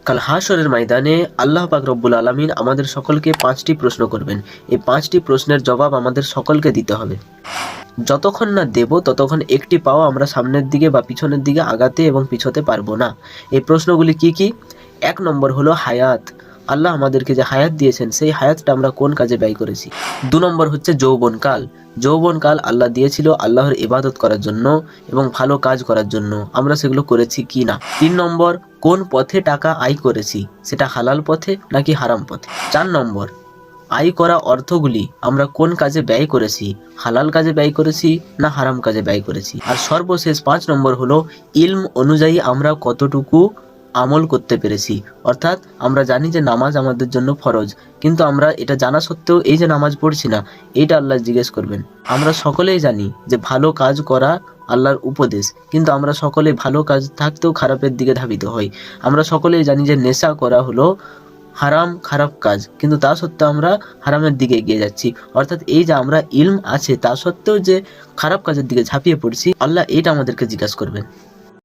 কাল হাশরের ময়দানে আল্লাহ পাক রব্বুল আলামিন আমাদের সকলকে 5টি প্রশ্ন করবেন। এই 5টি প্রশ্নের জবাব আমাদের সকলকে দিতে হবে। যতক্ষণ না দেব ততক্ষণ একটি পাও আমরা সামনের দিকে বা পিছনের দিকে আগাতে এবং পিছোতে পারবো না। এই প্রশ্নগুলি কি কি? 1 নম্বর হলো হায়াত। আল্লাহ আমাদেরকে যে হায়াত দিয়েছেন সেই হায়াতটা আমরা কোন কাজে ব্যয় করেছি। 2 নম্বর হচ্ছে যৌবনকাল। যৌবনকাল আল্লাহ দিয়েছিল আল্লাহর ইবাদত করার জন্য এবং ভালো কাজ করার জন্য, আমরা সেগুলো করেছি কি না। 3 নম্বর কোন পথে টাকা আয় করেছি, সেটা হালাল পথে নাকি হারাম পথে। 4 নম্বর আয় করা অর্থগুলি আমরা কোন কাজে ব্যয় করেছি, হালাল কাজে ব্যয় করেছি না হারাম কাজে ব্যয় করেছি। আর সর্বশেষ 5 নম্বর হলো ইলম অনুযায়ী আমরা কতটুকু আমল করতে পেরেছি। অর্থাৎ আমরা জানি যে নামাজ আমাদের জন্য ফরজ, কিন্তু আমরা এটা জানা সত্ত্বেও এই যে নামাজ পড়ছি না, এইটা আল্লাহ জিজ্ঞেস করবেন। আমরা সকলেই জানি যে ভালো কাজ করা আল্লাহর উপদেশ, কিন্তু আমরা সকলে ভালো কাজ থাকতেও খারাপের দিকে ধাবিত হই। আমরা সকলেই জানি যে নেশা করা হলো হারাম, খারাপ কাজ, কিন্তু তা সত্ত্বেও আমরা হারামের দিকে এগিয়ে যাচ্ছি। অর্থাৎ এই যে আমরা ইলম আছে তা সত্ত্বেও যে খারাপ কাজের দিকে ঝাঁপিয়ে পড়ছি, আল্লাহ এইটা আমাদেরকে জিজ্ঞাসা করবেন।